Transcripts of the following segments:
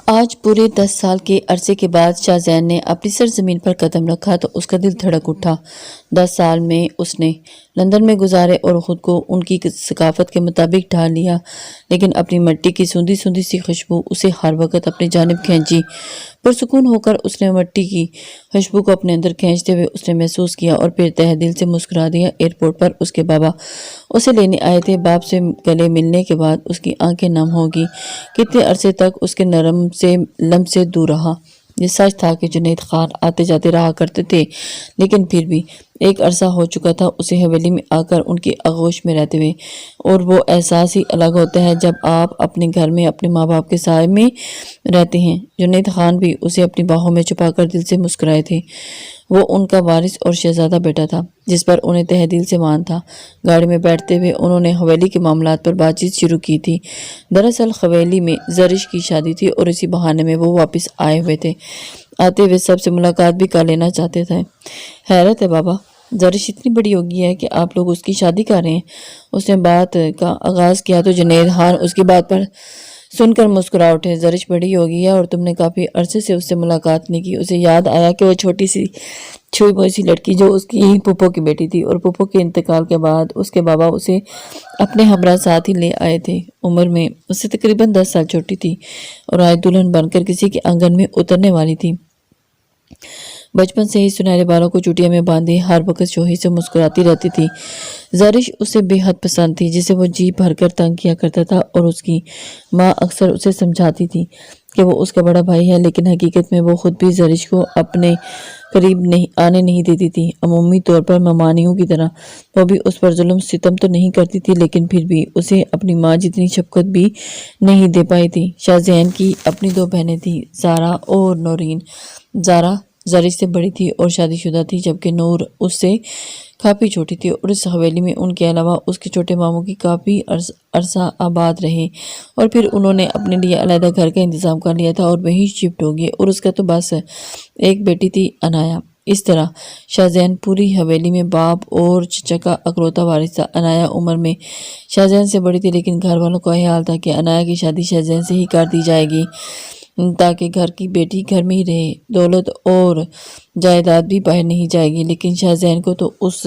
آج پورے 10 سال کے عرصے کے بعد شاہ زین نے اپنی سرزمین پر قدم رکھا تو اس کا دل دھڑک اٹھا۔ 10 سال میں اس نے لندن میں گزارے اور خود کو ان کی ثقافت کے مطابق ڈھال لیا، لیکن اپنی مٹی کی سوندھی سوندھی سی خوشبو اسے ہر وقت اپنی جانب کھینچی۔ پرسکون ہو کر اس نے مٹی کی خوشبو کو اپنے اندر کھینچتے ہوئے اس نے محسوس کیا اور پھر تہ دل سے مسکرا دیا۔ ایئرپورٹ پر اس کے بابا اسے لینے آئے تھے۔ باپ سے گلے ملنے کے بعد اس کی آنکھیں نم ہو گئی۔ کتنے عرصے تک اس کے نرم سے لمس سے دور رہا۔ یہ سچ تھا کہ جنید خان آتے جاتے رہا کرتے تھے، لیکن پھر بھی ایک عرصہ ہو چکا تھا اسے حویلی میں آ کر ان کی آغوش میں رہتے ہوئے، اور وہ احساس ہی الگ ہوتا ہے جب آپ اپنے گھر میں اپنے ماں باپ کے سائے میں رہتے ہیں۔ جنید خان بھی اسے اپنی باہوں میں چھپا کر دل سے مسکرائے تھے۔ وہ ان کا وارث اور شہزادہ بیٹا تھا جس پر انہیں تہ دل سے مان تھا۔ گاڑی میں بیٹھتے ہوئے انہوں نے حویلی کے معاملات پر بات چیت شروع کی تھی۔ دراصل حویلی میں زرش کی شادی تھی اور اسی بہانے میں وہ واپس آئے ہوئے تھے۔ آتے ہوئے سب سے ملاقات بھی کر لینا چاہتے تھے۔ حیرت ہے بابا، زرش اتنی بڑی ہو گئی ہے کہ آپ لوگ اس کی شادی کر رہے ہیں۔ اس نے بات کا آغاز کیا تو جنید خان اس کی بات پر سن کر مسکرا اٹھے۔ زرش بڑی ہو گئی ہے اور تم نے کافی عرصے سے اس سے ملاقات نہیں کی۔ اسے یاد آیا کہ وہ چھوٹی سی چھوئی بوئی سی لڑکی جو اس کی پھپھو کی بیٹی تھی، اور پھپھو کے انتقال کے بعد اس کے بابا اسے اپنے ہمراہ ساتھ ہی لے آئے تھے۔ عمر میں اس سے تقریباً 10 سال چھوٹی تھی اور آج دلہن بن کر کسی کے آنگن میں اترنے والی تھی۔ بچپن سے ہی سنہرے بالوں کو چوٹیاں میں باندھے ہر وقت شوہی سے مسکراتی رہتی تھی۔ زرش اسے بے حد پسند تھی، جسے وہ جی بھر کر تنگ کیا کرتا تھا، اور اس کی ماں اکثر اسے سمجھاتی تھی کہ وہ اس کا بڑا بھائی ہے، لیکن حقیقت میں وہ خود بھی زرش کو اپنے قریب آنے نہیں دیتی تھی۔ عمومی طور پر ممانعیوں کی طرح وہ بھی اس پر ظلم ستم تو نہیں کرتی تھی، لیکن پھر بھی اسے اپنی ماں جتنی شفقت بھی نہیں دے پائی تھی۔ شاہ زین کی اپنی 2 بہنیں تھیں، زارا اور نورین۔ زارا زرش سے بڑی تھی اور شادی شدہ تھی، جبکہ نور اس سے کافی چھوٹی تھی، اور اس حویلی میں ان کے علاوہ اس کے چھوٹے ماموں کی کافی عرصہ آباد رہے، اور پھر انہوں نے اپنے لیے علیحدہ گھر کا انتظام کر لیا تھا اور وہیں شفٹ ہو گئے، اور اس کا تو بس ایک بیٹی تھی، عنایا۔ اس طرح شاہ زین پوری حویلی میں باپ اور چچا کا اکلوتا وارث تھا۔ عنایا عمر میں شاہ زین سے بڑی تھی، لیکن گھر والوں کا خیال تھا کہ عنایا کی شادی شاہ زین سے ہی کر دی جائے گی تاکہ گھر کی بیٹی گھر میں ہی رہے، دولت اور جائیداد بھی باہر نہیں جائے گی۔ لیکن شاہ زین کو تو اس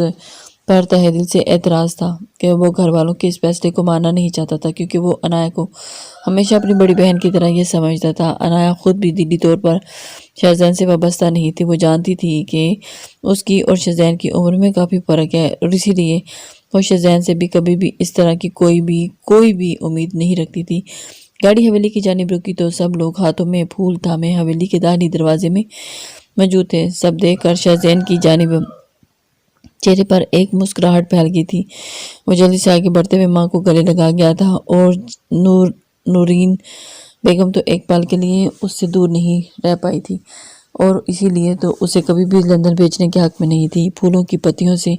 پر تہ دل سے اعتراض تھا کہ وہ گھر والوں کے اس فیصلے کو ماننا نہیں چاہتا تھا، کیونکہ وہ عنایا کو ہمیشہ اپنی بڑی بہن کی طرح یہ سمجھتا تھا۔ عنایا خود بھی دلی طور پر شاہ زین سے وابستہ نہیں تھی۔ وہ جانتی تھی کہ اس کی اور شاہ زین کی عمر میں کافی فرق ہے، اور اسی لیے وہ شاہ زین سے بھی کبھی بھی اس طرح کی کوئی بھی امید نہیں رکھتی تھی۔ گاڑی حویلی کی جانب رکی تو سب لوگ ہاتھوں میں پھول تھامے حویلی کے داخلی دروازے میں موجود تھے۔ سب دیکھ کر شاہ زین کی جانب چہرے پر ایک مسکراہٹ پھیل گئی تھی۔ وہ جلدی سے آگے بڑھتے ہوئے ماں کو گلے لگا گیا تھا، اور نورین بیگم تو ایک پل کے لیے اس سے دور نہیں رہ پائی تھی، اور اسی لیے تو اسے کبھی بھی لندن بھیجنے کے حق میں نہیں تھی۔ پھولوں کی پتیوں سے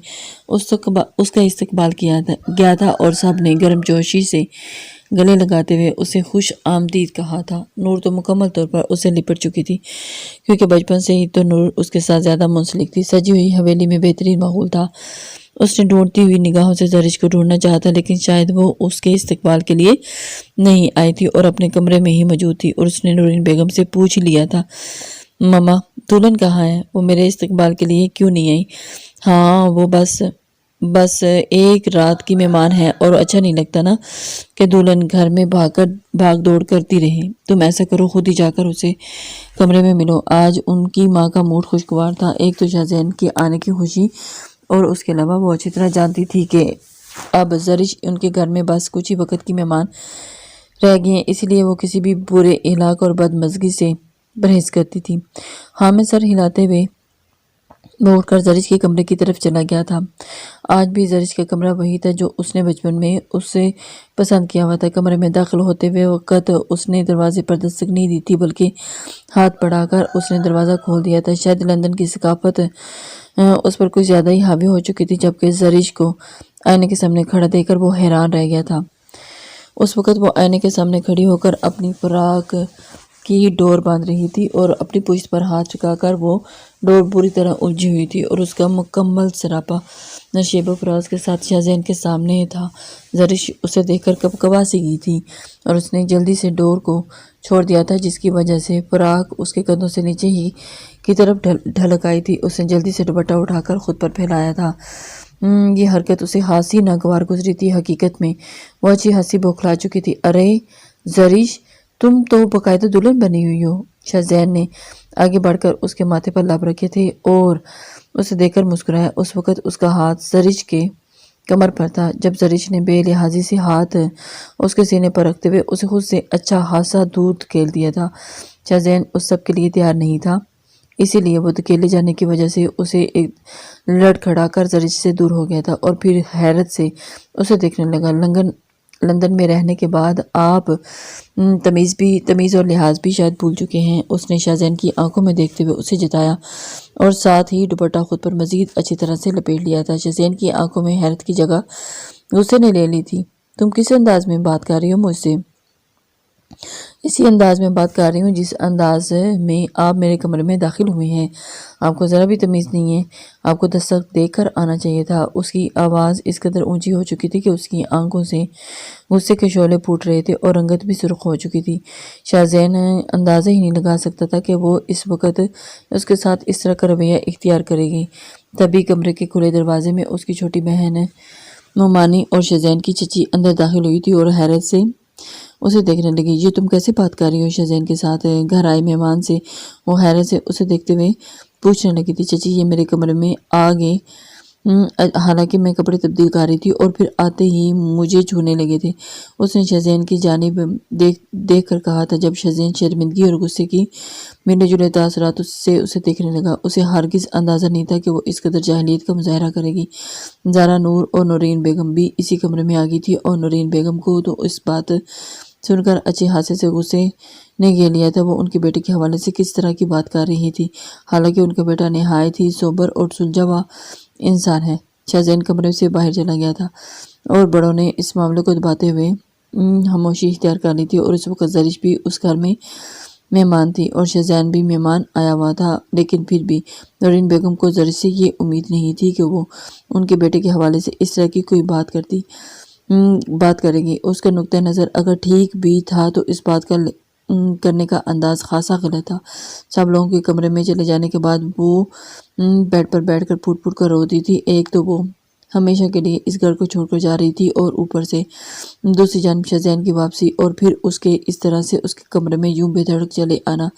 اس کا استقبال کیا گیا تھا، اور سب نے گرم جوشی سے گلے لگاتے ہوئے اسے خوش آمدید کہا تھا۔ نور تو مکمل طور پر اسے لپٹ چکی تھی، کیونکہ بچپن سے ہی تو نور اس کے ساتھ زیادہ منسلک تھی۔ سجی ہوئی حویلی میں بہترین ماحول تھا۔ اس نے ڈھونڈتی ہوئی نگاہوں سے زرش کو ڈھونڈنا چاہا تھا، لیکن شاید وہ اس کے استقبال کے لیے نہیں آئی تھی اور اپنے کمرے میں ہی موجود تھی، اور اس نے نورین بیگم سے پوچھ لیا تھا، ماما دلہن کہاں ہے؟ وہ میرے استقبال کے لیے کیوں نہیں آئی؟ ہاں وہ بس ایک رات کی مہمان ہے، اور اچھا نہیں لگتا نا کہ دلہن گھر میں بھاگ دوڑ کرتی رہے۔ تم ایسا کرو، خود ہی جا کر اسے کمرے میں ملو۔ آج ان کی ماں کا موڈ خوشگوار تھا۔ ایک تو شاہ زین کے آنے کی خوشی، اور اس کے علاوہ وہ اچھی طرح جانتی تھی کہ اب زرش ان کے گھر میں بس کچھ ہی وقت کی مہمان رہ گئی ہیں، اس لیے وہ کسی بھی برے اخلاق اور بدمزگی سے پرہیز کرتی تھی۔ ہاں میں سر ہلاتے ہوئے وہ اٹھ کر زرش کے کمرے کی طرف چلا گیا تھا۔ آج بھی زرش کا کمرہ وہی تھا جو اس نے بچپن میں اس سے پسند کیا ہوا تھا۔ کمرے میں داخل ہوتے ہوئے وقت اس نے دروازے پر دستک نہیں دی تھی، بلکہ ہاتھ بڑھا کر اس نے دروازہ کھول دیا تھا۔ شاید لندن کی ثقافت اس پر کچھ زیادہ ہی حاوی ہو چکی تھی، جبکہ زرش کو آئینے کے سامنے کھڑا دیکھ کر وہ حیران رہ گیا تھا۔ اس وقت وہ آئینے کے سامنے کھڑی ہو کر اپنی فراق کی ڈور باندھ رہی تھی اور اپنی پشت پر ہاتھ چکا کر وہ ڈور بری طرح الجھی ہوئی تھی اور اس کا مکمل سراپا نشیب و فراز کے ساتھ شاہزین کے سامنے تھا۔ زرش اسے دیکھ کر کپکپا سی گئی تھی اور اس نے جلدی سے ڈور کو چھوڑ دیا تھا، جس کی وجہ سے فراق اس کے قدموں سے نیچے ہی کی طرف ڈھلک آئی تھی۔ اس نے جلدی سے دوپٹہ اٹھا کر خود پر پھیلایا تھا۔ یہ حرکت اسے ہنسی ناگوار گزری تھی۔ حقیقت میں وہ اچھی ہنسی بوکھلا چکی تھی۔ ارے زرش، تم تو باقاعدہ دلہن بنی ہوئی ہو۔ شاہزین نے آگے بڑھ کر اس کے ماتھے پر لب رکھے تھے اور اسے دیکھ کر مسکرایا۔ اس وقت اس کا ہاتھ زرش کے کمر پر تھا۔ جب زرش نے بے لحاظی سے ہاتھ اس کے سینے پر رکھتے ہوئے اسے خود سے اچھا خاصا دور دھکیل دیا تھا۔ شاہزین اس سب کے لیے تیار نہیں تھا، اسی لیے وہ دھکیلے جانے کی وجہ سے اسے ایک لڑکھڑا کر زرش سے دور ہو گیا تھا اور پھر حیرت سے اسے دیکھنے لگا۔ لندن میں رہنے کے بعد آپ تمیز اور لحاظ بھی شاید بھول چکے ہیں، اس نے شاہزین کی آنکھوں میں دیکھتے ہوئے اسے جتایا اور ساتھ ہی دوپٹہ خود پر مزید اچھی طرح سے لپیٹ لیا تھا۔ شاہزین کی آنکھوں میں حیرت کی جگہ غصے نے لے لی تھی۔ تم کس انداز میں بات کر رہی ہو مجھ سے؟ اسی انداز میں بات کر رہی ہوں جس انداز میں آپ میرے کمرے میں داخل ہوئے ہیں۔ آپ کو ذرا بھی تمیز نہیں ہے، آپ کو دستک دے کر آنا چاہیے تھا۔ اس کی آواز اس قدر اونچی ہو چکی تھی کہ اس کی آنکھوں سے غصے کے شعلے پھوٹ رہے تھے اور رنگت بھی سرخ ہو چکی تھی۔ شاہزین اندازہ ہی نہیں لگا سکتا تھا کہ وہ اس وقت اس کے ساتھ اس طرح کا رویہ اختیار کرے گی۔ تبھی کمرے کے کھلے دروازے میں اس کی چھوٹی بہن نعمانی اور شاہزین کی چچی اندر داخل ہوئی تھی اور حیرت سے اسے دیکھنے لگی۔ یہ تم کیسے بات کر رہی ہو شاہزین کے ساتھ؟ گھر آئے مہمان سے وہ حیرت سے اسے دیکھتے ہوئے پوچھنے لگی تھی۔ چچی یہ میرے کمرے میں آ گئے، حالانکہ میں کپڑے تبدیل کر رہی تھی اور پھر آتے ہی مجھے چھونے لگے تھے، اس نے شاہزین کی جانب دیکھ کر کہا تھا۔ جب شاہزین شرمندگی اور غصے کی ملے جلے تاثرات سے اسے دیکھنے لگا، اسے ہرگز اندازہ نہیں تھا کہ وہ اس قدر جاہلیت کا مظاہرہ کرے گی۔ زارا نور اور نورین بیگم بھی اسی کمرے میں آ گئی تھی اور نورین بیگم کو تو اس بات سن کر اچھے خاصے سے غصے نے گھیر لیا تھا۔ وہ ان کے بیٹے کے حوالے سے کس طرح کی بات کر رہی تھی، حالانکہ ان کا بیٹا نہایت ہی صبر اور سلجھا انسان ہے۔ شاہزین کمرے سے باہر چلا گیا تھا اور بڑوں نے اس معاملے کو دباتے ہوئے خاموشی اختیار کر لی تھی اور اس وقت زرش بھی اس گھر میں مہمان تھی اور شاہزین بھی مہمان آیا ہوا تھا، لیکن پھر بھی نورین بیگم کو زرش سے یہ امید نہیں تھی کہ وہ ان کے بیٹے کے حوالے سے اس طرح کی کوئی بات کرے گی۔ اس کا نقطہ نظر اگر ٹھیک بھی تھا تو اس بات کا کرنے کا انداز خاصا غلط تھا۔ سب لوگوں کے کمرے میں چلے جانے کے بعد وہ بیڈ پر بیٹھ کر پھوٹ پھوٹ کر روتی تھی۔ ایک تو وہ ہمیشہ کے لیے اس گھر کو چھوڑ کر جا رہی تھی اور اوپر سے دوسری جانب شاہزین کی واپسی اور پھر اس کے اس طرح سے اس کے کمرے میں یوں بے دھڑک چلے آنا،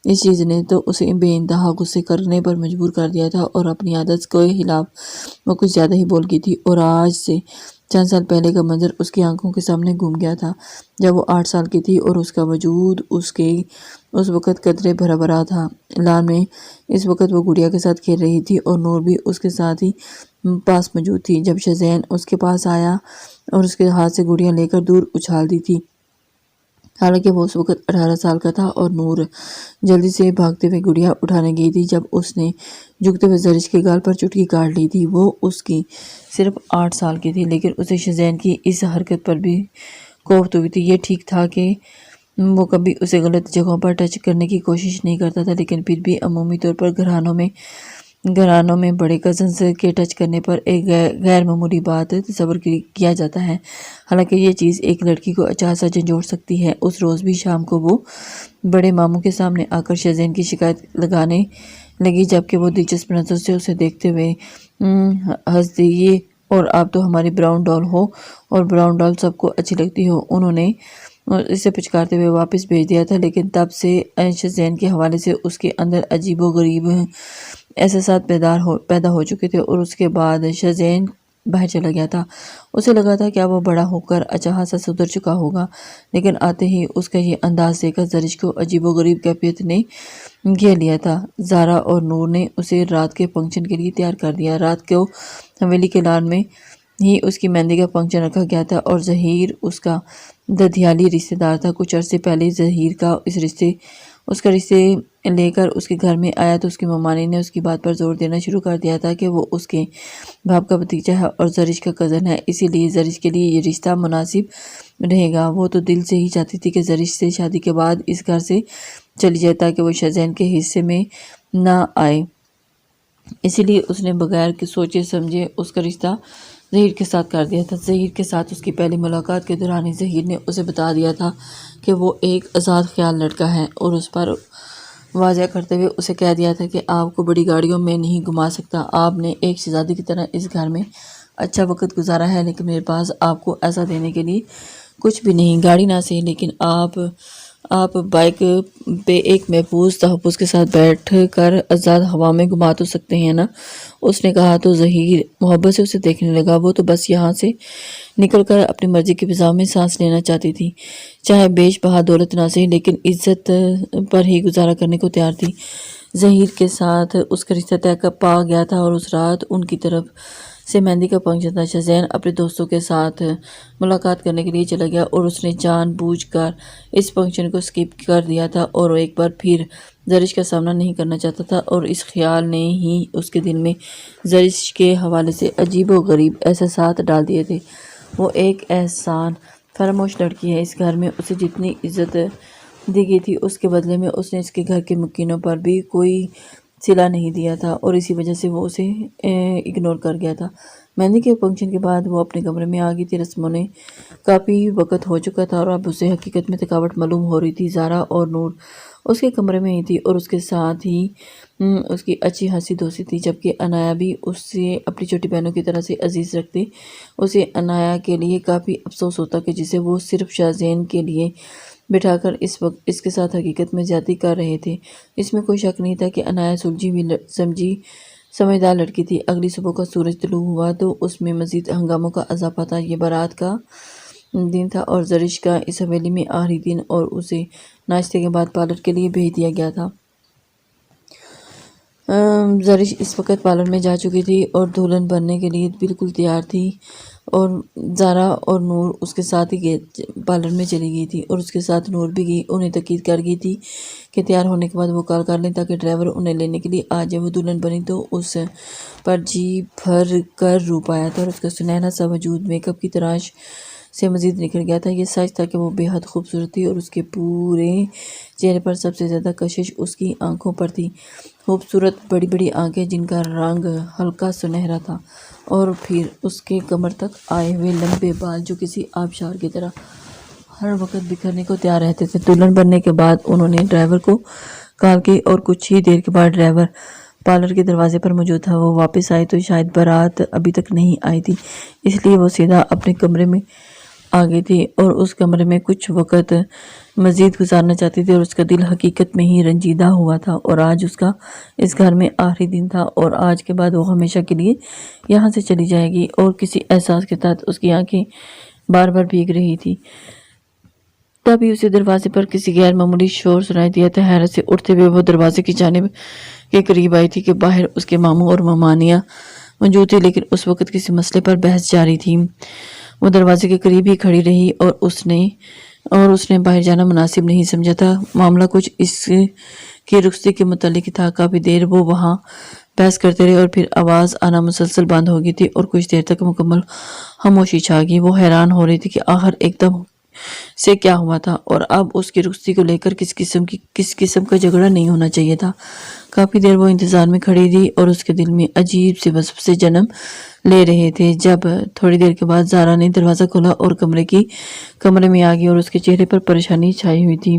اس چیز نے تو اسے بے انتہا غصے کرنے پر مجبور کر دیا تھا اور اپنی عادت کے خلاف وہ کچھ زیادہ ہی بول گئی تھی۔ اور آج سے چند سال پہلے کا منظر اس کی آنکھوں کے سامنے گھوم گیا تھا، جب وہ 8 سال کی تھی اور اس کا وجود اس وقت قدرے بھرا بھرا تھا۔ لان میں اس وقت وہ گڑیا کے ساتھ کھیل رہی تھی اور نور بھی اس کے ساتھ ہی پاس موجود تھی جب شاہزین اس کے پاس آیا اور اس کے ہاتھ سے گڑیا لے کر دور اچھال دی تھی۔ حالانکہ وہ اس وقت 18 سال کا تھا اور نور جلدی سے بھاگتے ہوئے گڑیا اٹھانے گئی تھی جب اس نے جھکتے ہوئے زرش کے گال پر چٹکی کاٹ لی تھی۔ وہ اس کی صرف 8 سال کی تھی، لیکن اسے شاہزین کی اس حرکت پر بھی کوفت ہوئی تھی۔ یہ ٹھیک تھا کہ وہ کبھی اسے غلط جگہوں پر ٹچ کرنے کی کوشش نہیں کرتا تھا، لیکن پھر بھی عمومی طور پر گھرانوں میں بڑے کزنز کے ٹچ کرنے پر ایک غیر معمولی بات تصور کیا جاتا ہے، حالانکہ یہ چیز ایک لڑکی کو اچھا سا جھنجھوڑ سکتی ہے۔ اس روز بھی شام کو وہ بڑے ماموں کے سامنے آ کر شاہزین کی شکایت لگانے لگی، جبکہ وہ دلچسپ نظر سے اسے دیکھتے ہوئے ہنس دی۔ یہ اور آپ تو ہماری براؤن ڈال ہو اور براؤن ڈال سب کو اچھی لگتی ہو، انہوں نے اسے پچکارتے ہوئے واپس بھیج دیا تھا۔ لیکن تب سے شاہزین کے حوالے سے اس کے اندر عجیب و غریب احساسات پیدا ہو چکے تھے اور اس کے بعد شاہزین باہر چلا گیا تھا۔ اسے لگا تھا کہ اب وہ بڑا ہو کر اچھا خاصا سدھر چکا ہوگا، لیکن آتے ہی اس کا یہ انداز دیکھ کر زرش کو عجیب و غریب کیفیت نے گھیر لیا تھا۔ زارا اور نور نے اسے رات کے فنکشن کے لیے تیار کر دیا۔ رات کو حویلی کے لان میں ہی اس کی مہندی کا فنکشن رکھا گیا تھا اور ظہیر اس کا ددھیالی رشتہ دار تھا۔ کچھ عرصے پہلے ظہیر کا اس کا رشتے لے کر اس کے گھر میں آیا تو اس کی ممانی نے اس کی بات پر زور دینا شروع کر دیا تھا کہ وہ اس کے باپ کا بھتیجا ہے اور زرش کا کزن ہے، اسی لیے زرش کے لیے یہ رشتہ مناسب رہے گا۔ وہ تو دل سے ہی چاہتی تھی کہ زرش سے شادی کے بعد اس گھر سے چلی جائے تاکہ وہ شاہزین کے حصے میں نہ آئے۔ اسی لیے اس نے بغیر سوچے سمجھے اس کا رشتہ ظہیر کے ساتھ کر دیا تھا۔ ظہیر کے ساتھ اس کی پہلی ملاقات کے دوران ہی ظہیر نے اسے بتا دیا تھا کہ وہ ایک آزاد خیال لڑکا ہے اور اس پر واضح کرتے ہوئے اسے کہہ دیا تھا کہ آپ کو بڑی گاڑیوں میں نہیں گھما سکتا۔ آپ نے ایک شہزادی کی طرح اس گھر میں اچھا وقت گزارا ہے، لیکن میرے پاس آپ کو ایسا دینے کے لیے کچھ بھی نہیں۔ گاڑی نہ صحیح، لیکن آپ بائیک پہ ایک محفوظ تحفظ کے ساتھ بیٹھ کر آزاد ہوا میں گھما تو سکتے ہیں نا؟ اس نے کہا تو ظہیر محبت سے اسے دیکھنے لگا۔ وہ تو بس یہاں سے نکل کر اپنی مرضی کی فضا میں سانس لینا چاہتی تھی، چاہے بیش بہا دولت نہ صحیح، لیکن عزت پر ہی گزارا کرنے کو تیار تھی۔ ظہیر کے ساتھ اس کا رشتہ طے پا گیا تھا اور اس رات ان کی طرف سے مہندی کا فنکشن تھا۔ شاہزین اپنے دوستوں کے ساتھ ملاقات کرنے کے لیے چلا گیا اور اس نے جان بوجھ کر اس فنکشن کو اسکپ کر دیا تھا اور ایک بار پھر زرش کا سامنا نہیں کرنا چاہتا تھا، اور اس خیال نے ہی اس کے دل میں زرش کے حوالے سے عجیب و غریب احساسات ڈال دیے تھے۔ وہ ایک احسان فراموش لڑکی ہے۔ اس گھر میں اسے جتنی عزت دی گئی تھی اس کے بدلے میں اس نے اس کے گھر کے مکینوں پر بھی کوئی صلہ نہیں دیا تھا، اور اسی وجہ سے وہ اسے اگنور کر گیا تھا۔ مہندی کے فنکشن کے بعد وہ اپنے کمرے میں آ گئی تھی۔ رسموں نے کافی وقت ہو چکا تھا اور اب اسے حقیقت میں تھکاوٹ معلوم ہو رہی تھی۔ زارا اور نور اس کے کمرے میں ہی تھی اور اس کے ساتھ ہی اس کی اچھی خاصی دوستی تھی، جبکہ عنایا بھی اسے اپنی چھوٹی بہنوں کی طرح سے عزیز رکھتی۔ اسے عنایا کے لیے کافی افسوس ہوتا کہ جسے وہ صرف شاہزین کے لیے بٹھا کر اس وقت اس کے ساتھ حقیقت میں زیادتی کر رہے تھے۔ اس میں کوئی شک نہیں تھا کہ عنایا سلجھی ہوئی سمجھی سمجھدار لڑکی تھی۔ اگلی صبح کا سورج طلوع ہوا تو اس میں مزید ہنگاموں کا اضافہ تھا۔ یہ بارات کا دن تھا اور زرش کا اس حویلی میں آخری دن، اور اسے ناشتے کے بعد پارلر کے لیے بھیج دیا گیا تھا۔ زرش اس وقت پارلر میں جا چکی تھی اور دلہن بننے کے لیے بالکل تیار تھی، اور زارا اور نور اس کے ساتھ ہی پارلر میں چلی گئی تھی، اور اس کے ساتھ نور بھی گئی۔ انہیں تاکید کر گئی تھی کہ تیار ہونے کے بعد وہ کال کر لیں تاکہ ڈرائیور انہیں لینے کے لیے آ جائے۔ وہ دلہن بنی تو اس پر جی بھر کر رو پایا تھا اور اس کا سنہرا سا وجود میک اپ کی تراش سے مزید نکھر گیا تھا۔ یہ سچ تھا کہ وہ بے حد خوبصورت تھی اور اس کے پورے چہرے پر سب سے زیادہ کشش اس کی آنکھوں پر تھی۔ خوبصورت بڑی بڑی آنکھیں جن کا رنگ ہلکا سنہرا تھا، اور پھر اس کے کمر تک آئے ہوئے لمبے بال جو کسی آبشار کی طرح ہر وقت بکھرنے کو تیار رہتے تھے۔ دلہن بننے کے بعد انہوں نے ڈرائیور کو کال کی اور کچھ ہی دیر کے بعد ڈرائیور پارلر کے دروازے پر موجود تھا۔ وہ واپس آئے تو شاید بارات ابھی تک نہیں آئی تھی، اس لیے وہ سیدھا اپنے کمرے میں آ گئی تھی اور اس کمرے میں کچھ وقت مزید گزارنا چاہتی تھی، اور اس کا دل حقیقت میں ہی رنجیدہ ہوا تھا، اور آج اس کا اس گھر میں آخری دن تھا اور آج کے بعد وہ ہمیشہ کے لیے یہاں سے چلی جائے گی۔ اور کسی احساس کے تحت اس کی آنکھیں بار بار بھیگ رہی تھی۔ تبھی اسے دروازے پر کسی غیر معمولی شور سنائی دیا تھا۔ حیرت سے اٹھتے ہوئے وہ دروازے کی جانب کے قریب آئی تھی کہ باہر اس کے ماموں اور ممانیاں موجود تھی، لیکن اس وقت کسی مسئلے پر بحث جاری تھی۔ وہ دروازے کے قریب ہی کھڑی رہی اور اس نے باہر جانا مناسب نہیں سمجھا تھا۔ معاملہ کچھ اس کی رخصتی کے متعلق تھا۔ کافی دیر وہ وہاں بحث کرتے رہے اور پھر آواز آنا مسلسل بند ہو گئی تھی اور کچھ دیر تک مکمل خاموشی چھا گئی۔ وہ حیران ہو رہی تھی کہ آخر ایک دم سے کیا ہوا تھا، اور اب اس کی رخصتی کو لے کر کس قسم کا جھگڑا نہیں ہونا چاہیے تھا۔ کافی دیر وہ انتظار میں کھڑی رہی اور اس کے دل میں عجیب سے وسوسے جنم لے رہے تھے۔ جب تھوڑی دیر کے بعد زارا نے دروازہ کھولا اور کمرے میں آ گئی اور اس کے چہرے پر پریشانی چھائی ہوئی تھی۔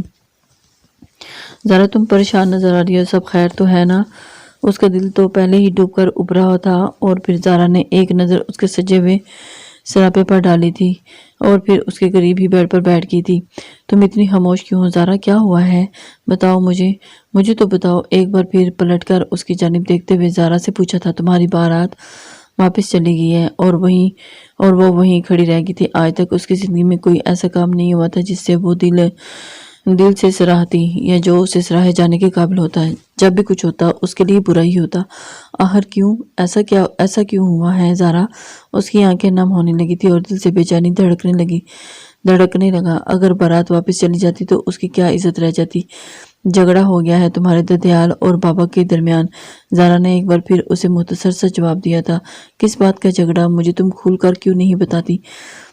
زارا تم پریشان نظر آ رہی ہو، سب خیر تو ہے نا؟ اس کا دل تو پہلے ہی ڈوب کر ابھر رہا تھا، اور پھر زارا نے ایک نظر اس کے سجے ہوئے سراپے پر ڈالی تھی اور پھر اس کے قریب ہی بیڈ پر بیٹھ گئی تھی۔ تم اتنی خاموش کیوں ہو زارا؟ کیا ہوا ہے؟ بتاؤ مجھے تو بتاؤ۔ ایک بار پھر پلٹ کر اس کی جانب دیکھتے ہوئے زارا سے پوچھا تھا، تمہاری بارات واپس چلی گئی ہے؟ اور وہ وہیں کھڑی رہ گئی تھی۔ آج تک اس کی زندگی میں کوئی ایسا کام نہیں ہوا تھا جس سے وہ دل سے سراہتی یا جو اسے سراہے جانے کے قابل ہوتا ہے۔ جب بھی کچھ ہوتا اس کے لیے برا ہی ہوتا۔ آخر کیوں؟ ایسا کیوں ہوا ہے زارا؟ اس کی آنکھیں نم ہونے لگی تھی اور دل سے بے چینی دھڑکنے لگا۔ اگر بارات واپس چلی جاتی تو اس کی کیا عزت رہ جاتی؟ جھگڑا ہو گیا ہے تمہارے ددیال اور بابا کے درمیان؟ زارا نے ایک بار پھر اسے مختصر سا جواب دیا تھا۔ کس بات کا جھگڑا؟ مجھے تم کھول کر کیوں نہیں بتاتی؟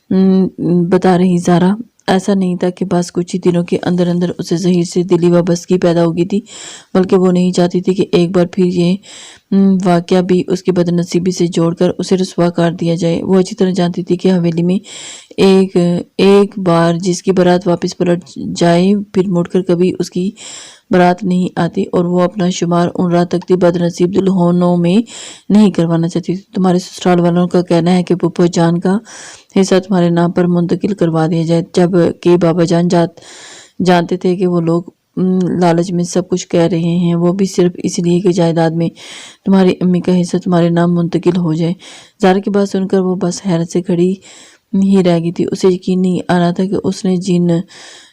بتا رہی زارا، ایسا نہیں تھا کہ بس کچھ ہی دنوں کے اندر اندر اسے ظہیر سے دلی وابستگی پیدا ہو گئی تھی، بلکہ وہ نہیں چاہتی تھی کہ ایک بار پھر یہ واقعہ بھی اس کی بدنصیبی سے جوڑ کر اسے رسوا کر دیا جائے۔ وہ اچھی طرح جانتی تھی کہ حویلی میں ایک بار جس کی برات واپس پلٹ جائے پھر مڑ کر کبھی اس کی برات نہیں آتی، اور وہ اپنا شمار ان رات تکتی بدنصیب دلہنوں میں نہیں کروانا چاہتی تھی۔ تمہارے سسرال والوں کا کہنا ہے کہ پھپھو جان کا حصہ تمہارے نام پر منتقل کروا دیا جائے، جب کہ بابا جان جانتے تھے کہ وہ لوگ لالچ میں سب کچھ کہہ رہے ہیں، وہ بھی صرف اس لیے کہ جائیداد میں تمہاری امی کا حصہ تمہارے نام منتقل ہو جائے۔ زارا کی بات سن کر وہ بس حیرت سے کھڑی ہی رہ گئی تھی۔ اسے یقین نہیں آ رہا تھا کہ اس نے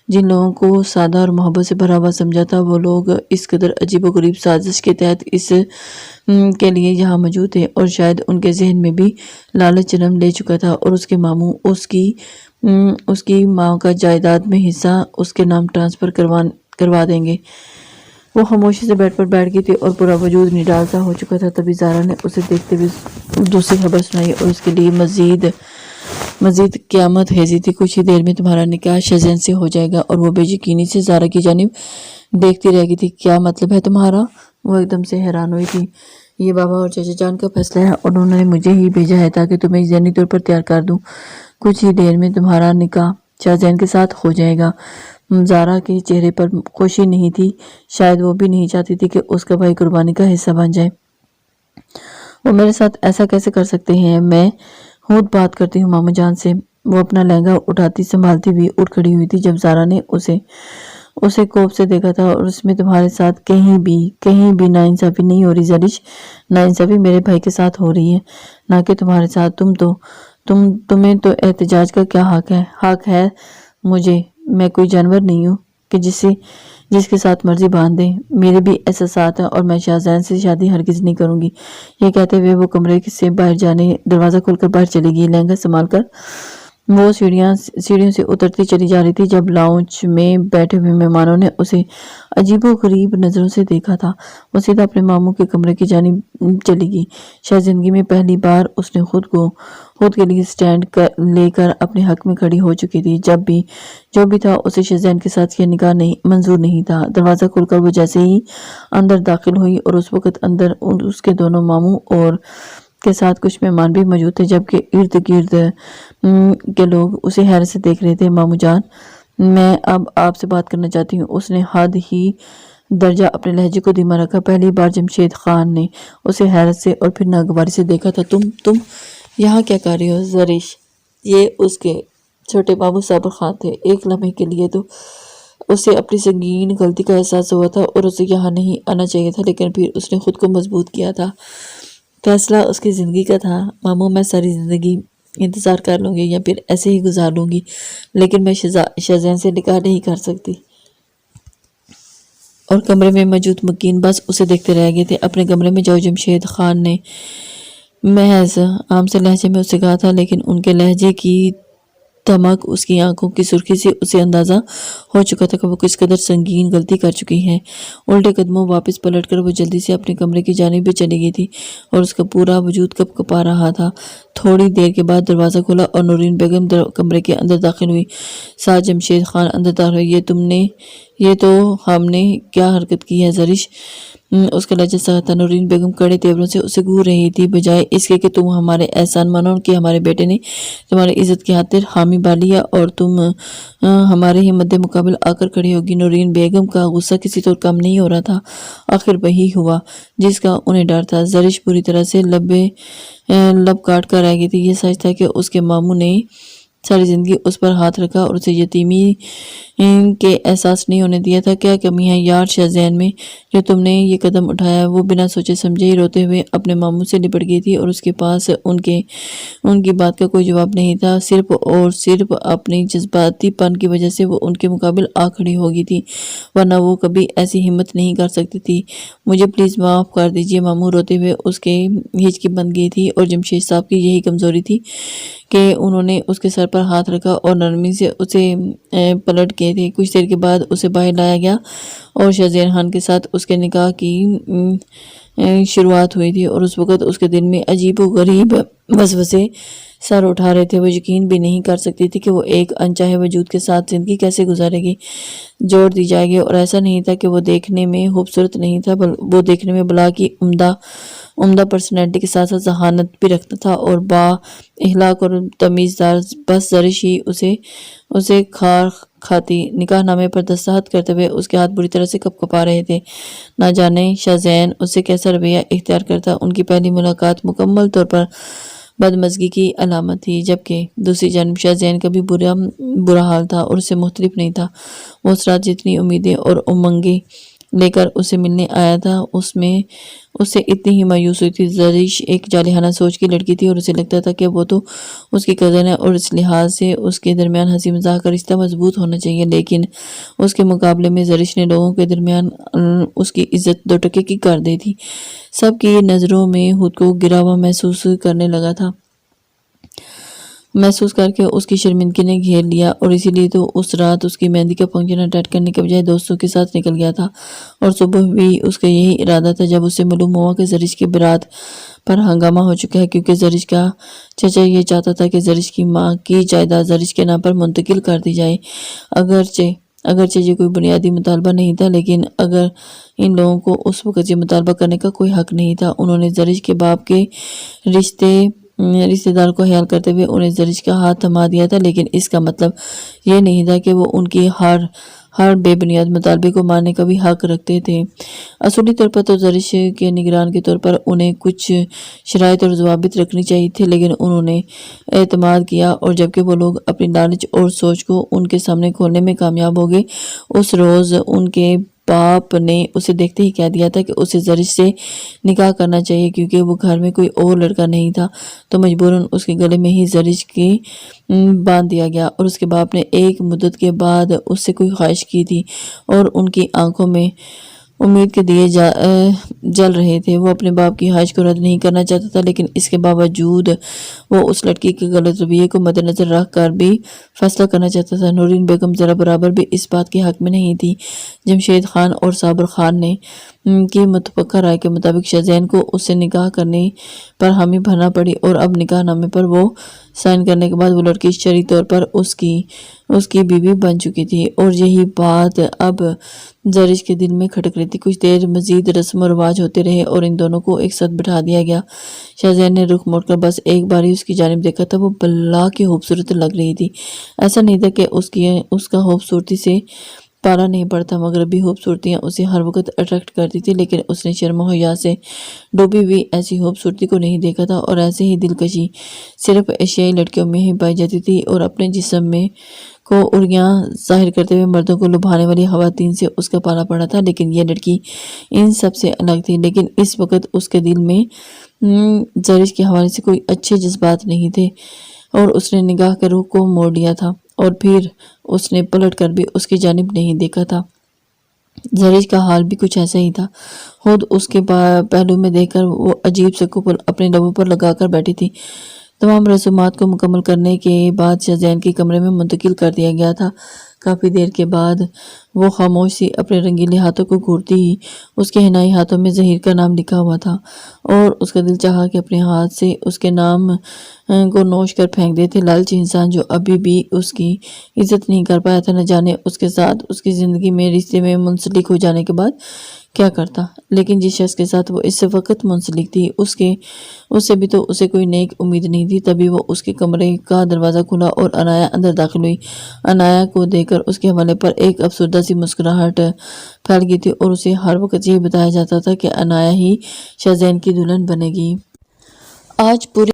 جن لوگوں کو سادہ اور محبت سے بھرا ہوا سمجھا تھا، وہ لوگ اس قدر عجیب و غریب سازش کے تحت اس کے لیے یہاں موجود تھے، اور شاید ان کے ذہن میں بھی لالچ جنم لے چکا تھا، اور اس کے ماموں اس کی ماں کا جائیداد میں حصہ اس کے نام ٹرانسفر کروا دیں گے۔ وہ خاموشی سے بیٹھ پر بیٹھ گئی تھی اور پورا وجود نڈال سا ہو چکا تھا۔ تبھی زارا نے اسے دیکھتے ہوئے دوسری خبر سنائی اور اس کے لیے مزید قیامت ہیزی تھی۔ کچھ ہی دیر میں تمہارا نکاح شزین سے ہو جائے گا۔ اور وہ بے یقینی سے زارا کی جانب دیکھتی رہ گئی تھی۔ کیا مطلب ہے تمہارا؟ وہ ایک دم سے حیران ہوئی تھی۔ یہ بابا اور چچا جان کا فیصلہ ہے اور انہوں نے مجھے ہی بھیجا ہے تاکہ تمہیں ذہنی طور پر تیار کر دوں۔ کچھ ہی دیر میں تمہارا نکاح شاہزین کے ساتھ ہو جائے گا۔ زارا کے چہرے پر خوشی نہیں تھی، شاید وہ بھی نہیں چاہتی تھی کہ اس کا بھائی قربانی کا حصہ بن جائے۔ وہ میرے ساتھ ایسا کیسے کر سکتے ہیں؟ میں خود بات کرتی ہوں مامو جان سے۔ وہ اپنا لہنگا اٹھاتی سنبھالتی ہوئی اٹھ کھڑی ہوئی تھی جب زارا نے اسے کوپ سے دیکھا تھا، اور اس میں تمہارے ساتھ کہیں بھی ناانصافی نہیں ہو رہی زرش۔ ناانصافی میرے بھائی کے ساتھ ہو رہی ہے، نہ کہ تمہارے ساتھ۔ تمہیں تو احتجاج کا کیا حق ہے؟ حق ہے مجھے، میں کوئی جانور نہیں ہوں کہ جس کے ساتھ مرضی باندھ دیں۔ میرے بھی احساسات ہیں اور میں شاہزین سے شادی ہرگز نہیں کروں گی۔ یہ کہتے ہوئے وہ کمرے سے باہر جانے دروازہ کھول کر باہر چلی گئی۔ لہنگا سنبھال کر وہ سیڑھیوں سے اترتی چلی جا رہی تھی جب لاؤنج میں بیٹھے ہوئے مہمانوں نے اسے عجیب و غریب نظروں سے دیکھا تھا۔ وہ سیدھا اپنے ماموں کے کمرے کی جانب چلی گئی۔ شاید زندگی میں پہلی بار اس نے خود کے لیے سٹینڈ لے کر اپنے حق میں کھڑی ہو چکی تھی۔ جو بھی تھا اسے شاہزین کے ساتھ یہ نکاح منظور نہیں تھا۔ دروازہ کھول کر وہ جیسے ہی اندر داخل ہوئی اور اس وقت اندر اس کے دونوں ماموں اور کے ساتھ کچھ مہمان بھی موجود تھے، جبکہ ارد گرد کے لوگ اسے حیرت سے دیکھ رہے تھے۔ مامو جان، میں اب آپ سے بات کرنا چاہتی ہوں۔ اس نے حد ہی درجہ اپنے لہجے کو دھیما رکھا۔ پہلی بار جمشید خان نے اسے حیرت سے اور پھر ناگواری سے دیکھا تھا۔ تم یہاں کیا کر رہی ہو زرش؟ یہ اس کے چھوٹے بابو صابر خان تھے۔ ایک لمحے کے لیے تو اسے اپنی سنگین غلطی کا احساس ہوا تھا اور اسے یہاں نہیں آنا چاہیے تھا، لیکن پھر اس نے خود کو مضبوط کیا تھا۔ فیصلہ اس کی زندگی کا تھا۔ ماموں، میں ساری زندگی انتظار کر لوں گی یا پھر ایسے ہی گزار لوں گی، لیکن میں شاہزین سے نکاح نہیں کر سکتی۔ اور کمرے میں موجود مکین بس اسے دیکھتے رہ گئے تھے۔ اپنے کمرے میں جاؤ، جمشید خان نے محض عام سے لہجے میں اسے کہا تھا، لیکن ان کے لہجے کی دھمک، اس کی آنکھوں کی سرخی سے اسے اندازہ ہو چکا تھا کہ وہ کس قدر سنگین غلطی کر چکی ہے۔ الٹے قدموں واپس پلٹ کر وہ جلدی سے اپنے کمرے کی جانب بھی چلی گئی تھی اور اس کا پورا وجود کپ کپا رہا تھا۔ تھوڑی دیر کے بعد دروازہ کھلا اور نورین بیگم کمرے کے اندر داخل ہوئی۔ ساتھ جمشید خان اندر داخل ہوئے۔ یہ تو ہم نے کیا حرکت کی ہے زرش؟ اس کا لہجہ سخت تھا۔ نورین بیگم کڑے تیوروں سے اسے گھور رہی تھی۔ بجائے اس کے کہ تم ہمارے احسان مانو کہ ہمارے بیٹے نے تمہاری عزت کی خاطر حامی بالی ہے اور تم ہمارے ہی مد مقابل آ کر کھڑی ہوگی۔ نورین بیگم کا غصہ کسی طور کم نہیں ہو رہا تھا۔ آخر وہی ہوا جس کا انہیں ڈر تھا۔ زرش بری طرح سے لب کاٹ کر رہ گئی تھی۔ یہ سچ تھا کہ اس کے ماموں نے ساری زندگی اس پر ہاتھ رکھا اور اسے یتیمی کے احساس نہیں ہونے دیا تھا۔ کیا کمی ہے یار شاہزین میں جو تم نے یہ قدم اٹھایا؟ وہ بنا سوچے سمجھے ہی روتے ہوئے اپنے ماموں سے لپٹ گئی تھی اور اس کے پاس ان کی بات کا کوئی جواب نہیں تھا۔ صرف اور صرف اپنی جذباتی پن کی وجہ سے وہ ان کے مقابل آ کھڑی ہو گئی تھی، ورنہ وہ کبھی ایسی ہمت نہیں کر سکتی تھی۔ مجھے پلیز معاف کر دیجیے۔ ماموں روتے ہوئے اس کے ہچکی بن گئی تھی اور جمشید صاحب کی یہی کمزوری تھی کہ انہوں نے اس کے سر پر ہاتھ رکھا اور نرمی سے اسے پلٹ کیے تھے۔ کچھ دیر کے بعد اسے باہر لایا گیا اور شاہ زین خان کے ساتھ اس کے نکاح کی شروعات ہوئی تھی، اور اس وقت اس کے دل میں عجیب و غریب وسوسے سر اٹھا رہے تھے۔ وہ یقین بھی نہیں کر سکتی تھی کہ وہ ایک انچاہے وجود کے ساتھ زندگی کیسے گزارے گی، جوڑ دی جائے گی۔ اور ایسا نہیں تھا کہ وہ دیکھنے میں خوبصورت نہیں تھا، وہ دیکھنے میں بلا کی عمدہ پرسنالٹی کے ساتھ ساتھ ذہانت بھی رکھتا تھا اور با اخلاق اور تمیزدار۔ بس زرش ہی اسے کھاتی۔ نکاح نامے پر دستخط کرتے ہوئے اس کے ہاتھ بری طرح سے کپا رہے تھے۔ نہ جانے شاہ زین اس سے کیسا رویہ اختیار کرتا۔ ان کی پہلی ملاقات مکمل طور پر بدمزگی کی علامت تھی، جبکہ دوسری جانب شاہ زین کا بھی برا حال تھا اور اس سے مختلف نہیں تھا۔ وہ اس رات جتنی امیدیں اور امنگیں لے کر اسے ملنے آیا تھا، اس سے اتنی ہی مایوس ہوئی تھی۔ زرش ایک جالحانہ سوچ کی لڑکی تھی اور اسے لگتا تھا کہ وہ تو اس کی کزن ہے اور اس لحاظ سے اس کے درمیان ہنسی مذاق کا رشتہ مضبوط ہونا چاہیے، لیکن اس کے مقابلے میں زرش نے لوگوں کے درمیان اس کی عزت 2 ٹکے کی کر دی تھی۔ سب کی نظروں میں خود کو گرا ہوا محسوس کرنے لگا تھا، محسوس کر کے اس کی شرمندگی نے گھیر لیا، اور اسی لیے تو اس رات اس کی مہندی کا فنکشن اٹینڈ کرنے کے بجائے دوستوں کے ساتھ نکل گیا تھا، اور صبح بھی اس کا یہی ارادہ تھا جب اسے معلوم ہوا کہ زرش کی برات پر ہنگامہ ہو چکا ہے، کیونکہ زرش کا چچا یہ چاہتا تھا کہ زرش کی ماں کی جائیداد زرش کے نام پر منتقل کر دی جائے۔ اگرچہ یہ کوئی بنیادی مطالبہ نہیں تھا، لیکن اگر ان لوگوں کو اس وقت یہ مطالبہ کرنے کا کوئی حق نہیں تھا۔ انہوں نے زرش کے باپ کے رشتہ دار کو خیال کرتے ہوئے انہیں زرش کا ہاتھ تھما دیا تھا، لیکن اس کا مطلب یہ نہیں تھا کہ وہ ان کی ہر بے بنیاد مطالبے کو ماننے کا بھی حق رکھتے تھے۔ اصولی طور پر تو زرش کے نگران کے طور پر انہیں کچھ شرائط اور ضوابط رکھنی چاہیے تھے، لیکن انہوں نے اعتماد کیا، اور جبکہ وہ لوگ اپنی لالچ اور سوچ کو ان کے سامنے کھولنے میں کامیاب ہو گئے۔ اس روز ان کے باپ نے اسے دیکھتے ہی کہہ دیا تھا کہ اسے زرش سے نکاح کرنا چاہیے، کیونکہ وہ گھر میں کوئی اور لڑکا نہیں تھا، تو مجبوراً اس کے گلے میں ہی زرش کی باندھ دیا گیا۔ اور اس کے باپ نے ایک مدت کے بعد اس سے کوئی خواہش کی تھی، اور ان کی آنکھوں میں امید کے دیے جل رہے تھے۔ وہ اپنے باپ کی خواہش کو رد نہیں کرنا چاہتا تھا، لیکن اس کے باوجود وہ اس لڑکی کے غلط رویے کو مد نظر رکھ کر بھی فیصلہ کرنا چاہتا تھا۔ نورین بیگم ذرا برابر بھی اس بات کے حق میں نہیں تھی۔ جمشید خان اور صابر خان نے کی متفقہ رائے کے مطابق شاہ زین کو اس سے نکاح کرنے پر حامی بھرنا پڑی، اور اب نکاح نامے پر وہ سائن کرنے کے بعد وہ لڑکی شرعی طور پر اس کی بیوی بن چکی تھی، اور یہی بات اب زرش کے دل میں کھٹک رہی تھی۔ کچھ دیر مزید رسم و رواج ہوتے رہے اور ان دونوں کو ایک ساتھ بٹھا دیا گیا۔ شاہ زین نے رخ موڑ کر بس ایک بار ہی اس کی جانب دیکھا تھا۔ وہ بلا کی خوبصورت لگ رہی تھی۔ ایسا نہیں تھا کہ اس کا خوبصورتی سے پالا نہیں پڑتا، مغربی خوبصورتیاں اسے ہر وقت اٹریکٹ کرتی تھی، لیکن اس نے شرم و حیا سے ڈوبی ہوئی ایسی خوبصورتی کو نہیں دیکھا تھا، اور ایسے ہی دلکشی صرف ایشیائی لڑکیوں میں ہی پائی جاتی تھی، اور اپنے جسم میں کو اڑیاں ظاہر کرتے ہوئے مردوں کو لبھانے والی خواتین سے اس کا پالا پڑا تھا، لیکن یہ لڑکی ان سب سے الگ تھی۔ لیکن اس وقت اس کے دل میں زرش کے حوالے سے کوئی اچھے جذبات نہیں تھے، اور اس نے نگاہ کے رخ کو موڑ لیا تھا، اور پھر اس نے پلٹ کر بھی اس کی جانب نہیں دیکھا تھا۔ زرش کا حال بھی کچھ ایسا ہی تھا۔ خود اس کے پہلو میں دیکھ کر وہ عجیب سے قفل اپنے لبوں پر لگا کر بیٹھی تھی۔ تمام رسومات کو مکمل کرنے کے بعد شاہ زین کے کمرے میں منتقل کر دیا گیا تھا۔ کافی دیر کے بعد وہ خاموش سی اپنے رنگیلے ہاتھوں کو گھورتی ہی اس کے حنائی ہاتھوں میں ظہیر کا نام لکھا ہوا تھا، اور اس کا دل چاہا کہ اپنے ہاتھ سے اس کے نام کو نوش کر پھینک دیتے۔ لالچی انسان جو ابھی بھی اس کی عزت نہیں کر پایا تھا، نہ جانے اس کے ساتھ اس کی زندگی میں رشتے میں منسلک ہو جانے کے بعد کیا کرتا۔ لیکن جس شخص کے ساتھ وہ اس وقت منسلک تھی، اس سے بھی تو اسے کوئی نیک امید نہیں تھی۔ تبھی وہ اس کے کمرے کا دروازہ کھلا اور عنایا اندر داخل ہوئی۔ عنایا کو دیکھ کر اس کے حوالے پر ایک افسردہ سی مسکراہٹ پھیل گئی تھی، اور اسے ہر وقت یہی بتایا جاتا تھا کہ عنایا ہی شاہ زین کی دلہن بنے گی۔ آج پورے